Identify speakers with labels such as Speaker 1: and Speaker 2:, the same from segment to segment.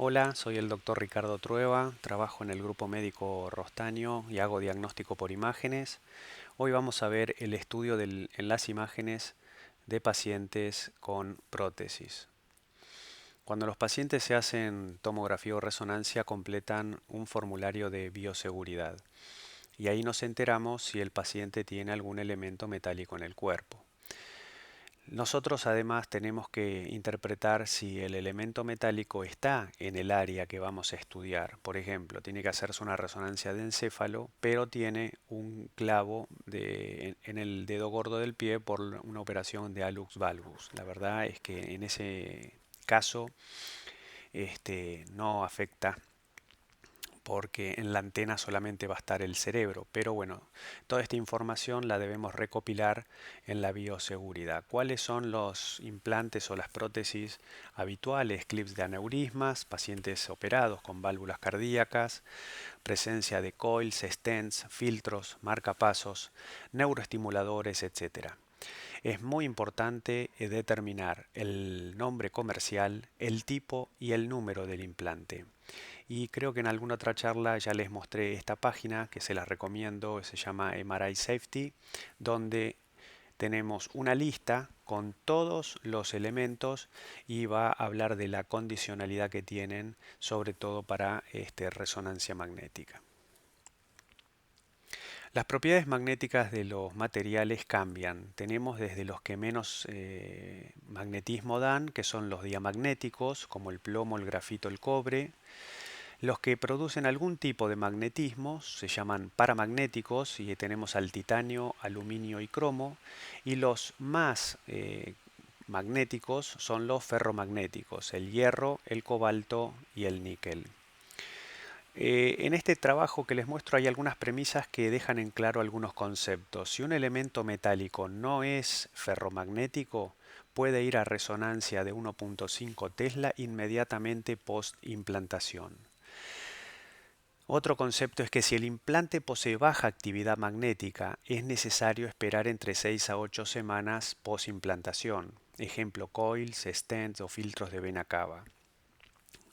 Speaker 1: Hola, soy el doctor Ricardo Trueba, trabajo en el grupo médico Rostaño y hago diagnóstico por imágenes. Hoy vamos a ver el estudio en las imágenes de pacientes con prótesis. Cuando los pacientes se hacen tomografía o resonancia, completan un formulario de bioseguridad y ahí nos enteramos si el paciente tiene algún elemento metálico en el cuerpo. Nosotros además tenemos que interpretar si el elemento metálico está en el área que vamos a estudiar. Por ejemplo, tiene que hacerse una resonancia de encéfalo, pero tiene un clavo en el dedo gordo del pie por una operación de hallux valgus. La verdad es que en ese caso no afecta porque en la antena solamente va a estar el cerebro. Pero bueno, toda esta información la debemos recopilar en la bioseguridad. ¿Cuáles son los implantes o las prótesis habituales? Clips de aneurismas, pacientes operados con válvulas cardíacas, presencia de coils, stents, filtros, marcapasos, neuroestimuladores, etcétera. Es muy importante determinar el nombre comercial, el tipo y el número del implante. Y creo que en alguna otra charla ya les mostré esta página que se las recomiendo, se llama MRI Safety, donde tenemos una lista con todos los elementos y va a hablar de la condicionalidad que tienen, sobre todo para resonancia magnética. Las propiedades magnéticas de los materiales cambian. Tenemos desde los que menos magnetismo dan, que son los diamagnéticos, como el plomo, el grafito, el cobre. Los que producen algún tipo de magnetismo se llaman paramagnéticos y tenemos al titanio, aluminio y cromo. Y los más magnéticos son los ferromagnéticos, el hierro, el cobalto y el níquel. En este trabajo que les muestro hay algunas premisas que dejan en claro algunos conceptos. Si un elemento metálico no es ferromagnético, puede ir a resonancia de 1.5 Tesla inmediatamente post implantación. Otro concepto es que si el implante posee baja actividad magnética, es necesario esperar entre 6 a 8 semanas post-implantación. Ejemplo, coils, stents o filtros de vena cava.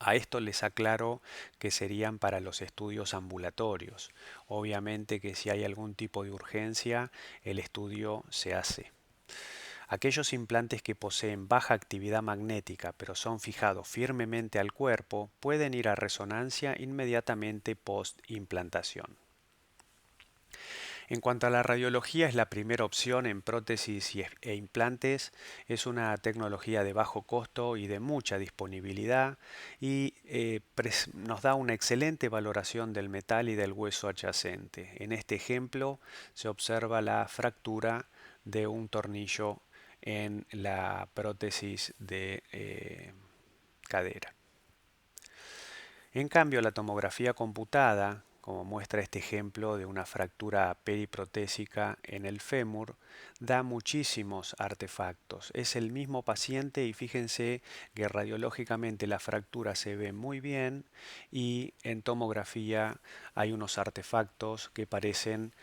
Speaker 1: A esto les aclaro que serían para los estudios ambulatorios. Obviamente que si hay algún tipo de urgencia, el estudio se hace. Aquellos implantes que poseen baja actividad magnética pero son fijados firmemente al cuerpo pueden ir a resonancia inmediatamente post-implantación. En cuanto a la radiología, es la primera opción en prótesis e implantes. Es una tecnología de bajo costo y de mucha disponibilidad y nos da una excelente valoración del metal y del hueso adyacente. En este ejemplo se observa la fractura de un tornillo en la prótesis de cadera. En cambio, la tomografía computada, como muestra este ejemplo de una fractura periprotésica en el fémur, da muchísimos artefactos. Es el mismo paciente y fíjense que radiológicamente la fractura se ve muy bien y en tomografía hay unos artefactos que parecen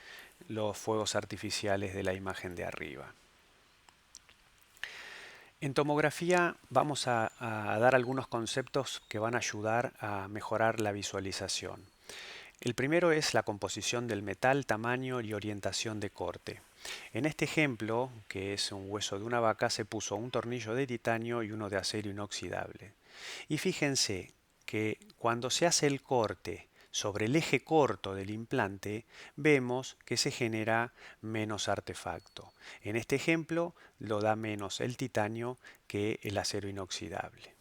Speaker 1: los fuegos artificiales de la imagen de arriba. En tomografía vamos a dar algunos conceptos que van a ayudar a mejorar la visualización. El primero es la composición del metal, tamaño y orientación de corte. En este ejemplo, que es un hueso de una vaca, se puso un tornillo de titanio y uno de acero inoxidable. Y fíjense que cuando se hace el corte sobre el eje corto del implante, vemos que se genera menos artefacto. En este ejemplo lo da menos el titanio que el acero inoxidable.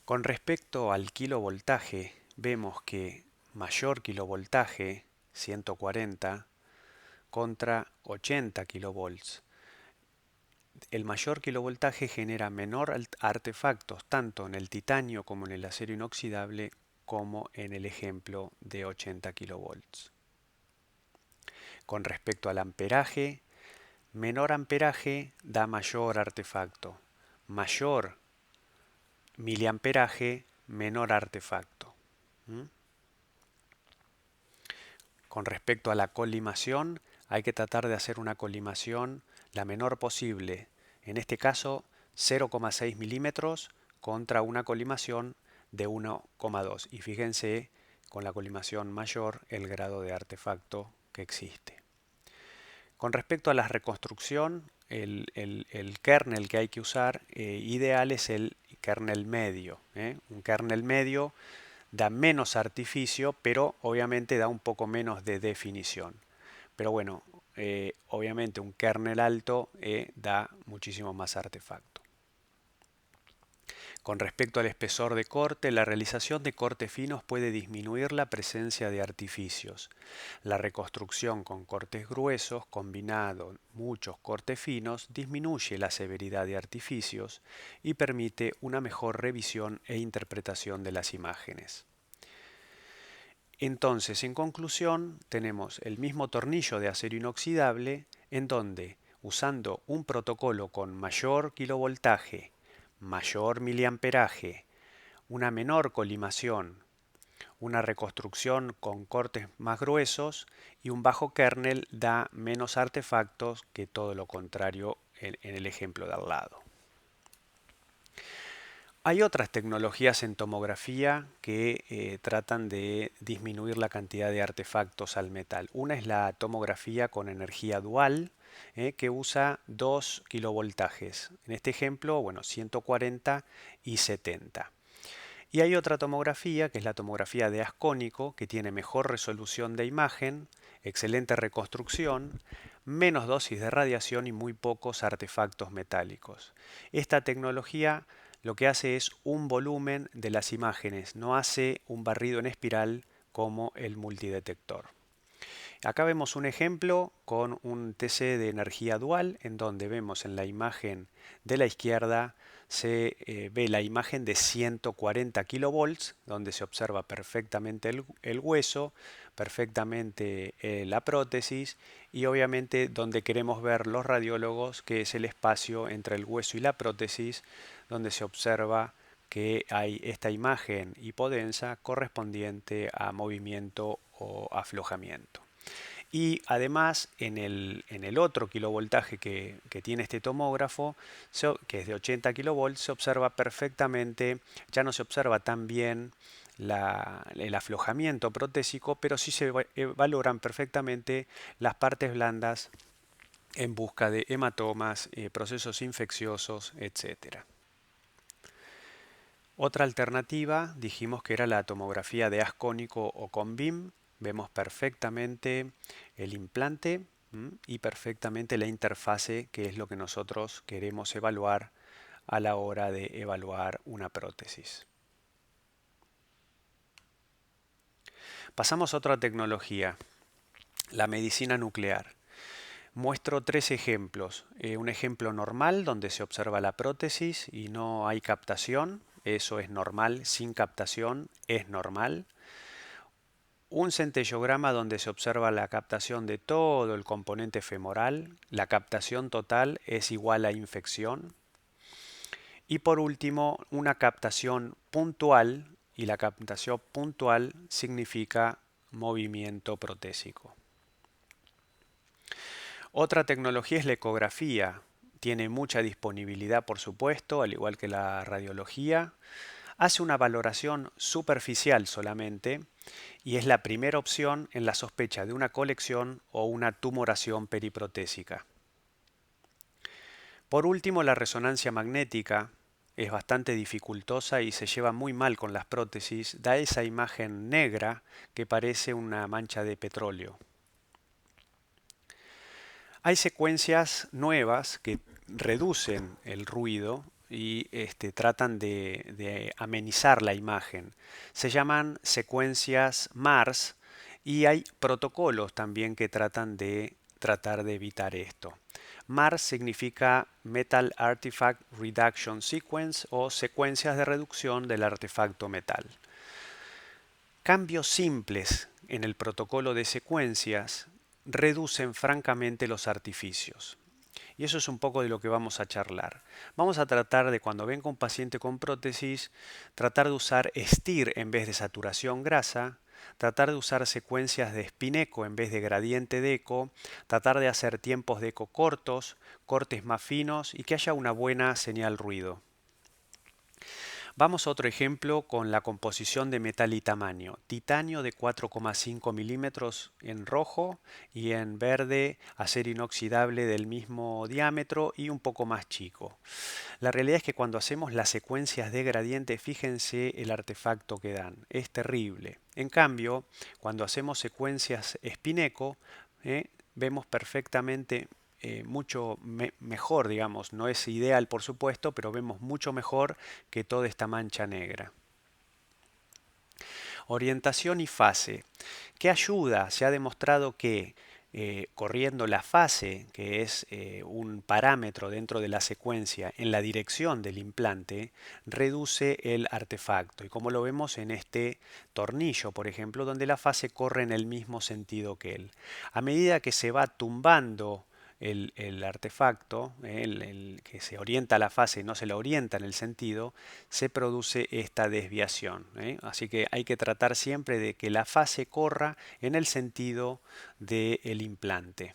Speaker 1: Con respecto al kilovoltaje, vemos que mayor kilovoltaje, 140, contra 80 kilovolts. El mayor kilovoltaje genera menor artefactos tanto en el titanio como en el acero inoxidable como en el ejemplo de 80 kilovolts. Con respecto al amperaje, menor amperaje da mayor artefacto. Mayor miliamperaje, menor artefacto. Con respecto a la colimación, hay que tratar de hacer una colimación la menor posible. En este caso, 0,6 milímetros contra una colimación de 1,2. Y fíjense, con la colimación mayor, el grado de artefacto que existe. Con respecto a la reconstrucción, el kernel que hay que usar ideal es el kernel medio. Un kernel medio da menos artificio, pero obviamente da un poco menos de definición. Pero bueno, obviamente un kernel alto da muchísimo más artefacto. Con respecto al espesor de corte, la realización de cortes finos puede disminuir la presencia de artificios. La reconstrucción con cortes gruesos, combinado muchos cortes finos, disminuye la severidad de artificios y permite una mejor revisión e interpretación de las imágenes. Entonces, en conclusión, tenemos el mismo tornillo de acero inoxidable en donde, usando un protocolo con mayor kilovoltaje, mayor miliamperaje, una menor colimación, una reconstrucción con cortes más gruesos y un bajo kernel da menos artefactos que todo lo contrario en el ejemplo de al lado. Hay otras tecnologías en tomografía que tratan de disminuir la cantidad de artefactos al metal. Una es la tomografía con energía dual, que usa 2 kilovoltajes. En este ejemplo, bueno, 140 y 70. Y hay otra tomografía, que es la tomografía de haz cónico, que tiene mejor resolución de imagen, excelente reconstrucción, menos dosis de radiación y muy pocos artefactos metálicos. Esta tecnología lo que hace es un volumen de las imágenes, no hace un barrido en espiral como el multidetector. Acá vemos un ejemplo con un TC de energía dual, en donde vemos en la imagen de la izquierda se ve la imagen de 140 kilovolts, donde se observa perfectamente el hueso, perfectamente la prótesis y obviamente donde queremos ver los radiólogos, que es el espacio entre el hueso y la prótesis, donde se observa que hay esta imagen hipodensa correspondiente a movimiento o aflojamiento. Y además en el otro kilovoltaje que tiene este tomógrafo, que es de 80 kilovolts, se observa perfectamente, ya no se observa tan bien el aflojamiento protésico, pero sí se valoran perfectamente las partes blandas en busca de hematomas, procesos infecciosos, etc. Otra alternativa dijimos que era la tomografía de haz cónico o con BIM. Vemos perfectamente el implante y perfectamente la interfase, que es lo que nosotros queremos evaluar a la hora de evaluar una prótesis. Pasamos a otra tecnología, la medicina nuclear. Muestro 3 ejemplos. Un ejemplo normal donde se observa la prótesis y no hay captación. Eso es normal, sin captación es normal. Un centellograma donde se observa la captación de todo el componente femoral. La captación total es igual a infección. Y por último, una captación puntual, y la captación puntual significa movimiento protésico. Otra tecnología es la ecografía. Tiene mucha disponibilidad, por supuesto, al igual que la radiología. Hace una valoración superficial solamente y es la primera opción en la sospecha de una colección o una tumoración periprotésica. Por último, la resonancia magnética es bastante dificultosa y se lleva muy mal con las prótesis. Da esa imagen negra que parece una mancha de petróleo. Hay secuencias nuevas que reducen el ruido y tratan de amenizar la imagen. Se llaman secuencias MARS y hay protocolos también que tratan de evitar esto. MARS significa Metal Artifact Reduction Sequence o secuencias de reducción del artefacto metal. Cambios simples en el protocolo de secuencias reducen francamente los artificios. Y eso es un poco de lo que vamos a charlar. Vamos a tratar de, cuando venga un paciente con prótesis, tratar de usar STIR en vez de saturación grasa, tratar de usar secuencias de spin eco en vez de gradiente de eco, tratar de hacer tiempos de eco cortos, cortes más finos y que haya una buena señal ruido. Vamos a otro ejemplo con la composición de metal y tamaño. Titanio de 4,5 milímetros en rojo y en verde acero inoxidable del mismo diámetro y un poco más chico. La realidad es que cuando hacemos las secuencias de gradiente, fíjense el artefacto que dan. Es terrible. En cambio, cuando hacemos secuencias Spinecco, vemos perfectamente mucho mejor, digamos. No es ideal, por supuesto, pero vemos mucho mejor que toda esta mancha negra. Orientación y fase. ¿Qué ayuda? Se ha demostrado que corriendo la fase, que es un parámetro dentro de la secuencia en la dirección del implante, reduce el artefacto. Y como lo vemos en este tornillo, por ejemplo, donde la fase corre en el mismo sentido que él. A medida que se va tumbando el artefacto, el que se orienta a la fase y no se la orienta en el sentido, se produce esta desviación. Así que hay que tratar siempre de que la fase corra en el sentido del implante.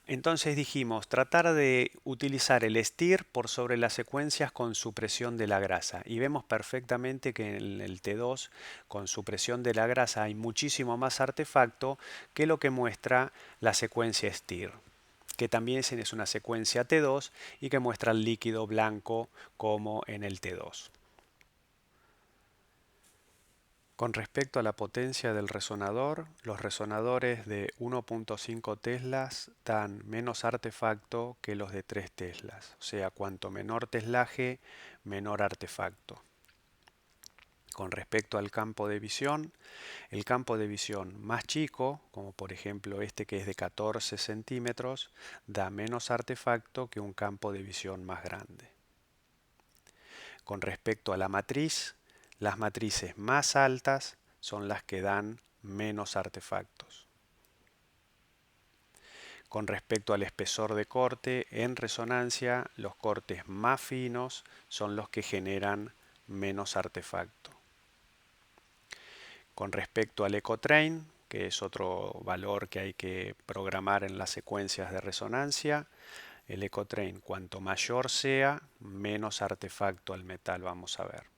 Speaker 1: Entonces dijimos, tratar de utilizar el STIR por sobre las secuencias con supresión de la grasa. Y vemos perfectamente que en el T2 con supresión de la grasa hay muchísimo más artefacto que lo que muestra la secuencia STIR, que también es una secuencia T2 y que muestra el líquido blanco como en el T2. Con respecto a la potencia del resonador, los resonadores de 1.5 teslas dan menos artefacto que los de 3 teslas, o sea, cuanto menor teslaje, menor artefacto. Con respecto al campo de visión, el campo de visión más chico, como por ejemplo este que es de 14 centímetros, da menos artefacto que un campo de visión más grande. Con respecto a la matriz, las matrices más altas son las que dan menos artefactos. Con respecto al espesor de corte, en resonancia, los cortes más finos son los que generan menos artefacto. Con respecto al ecotrain, que es otro valor que hay que programar en las secuencias de resonancia, el ecotrain cuanto mayor sea, menos artefacto al metal vamos a ver.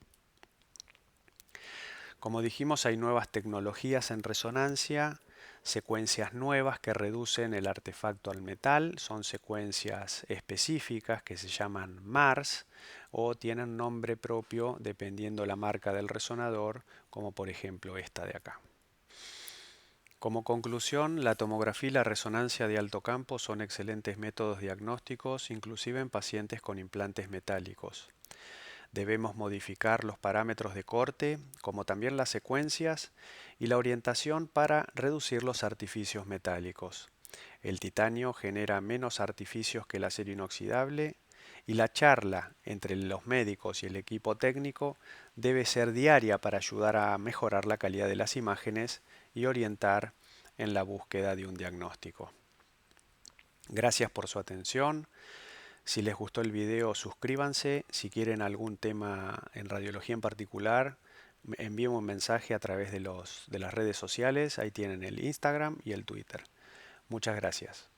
Speaker 1: Como dijimos, hay nuevas tecnologías en resonancia, secuencias nuevas que reducen el artefacto al metal, son secuencias específicas que se llaman MARS o tienen nombre propio dependiendo la marca del resonador, como por ejemplo esta de acá. Como conclusión, la tomografía y la resonancia de alto campo son excelentes métodos diagnósticos, inclusive en pacientes con implantes metálicos. Debemos modificar los parámetros de corte, como también las secuencias y la orientación para reducir los artificios metálicos. El titanio genera menos artificios que el acero inoxidable y la charla entre los médicos y el equipo técnico debe ser diaria para ayudar a mejorar la calidad de las imágenes y orientar en la búsqueda de un diagnóstico. Gracias por su atención. Si les gustó el video, suscríbanse. Si quieren algún tema en radiología en particular, envíen un mensaje a través de las redes sociales. Ahí tienen el Instagram y el Twitter. Muchas gracias.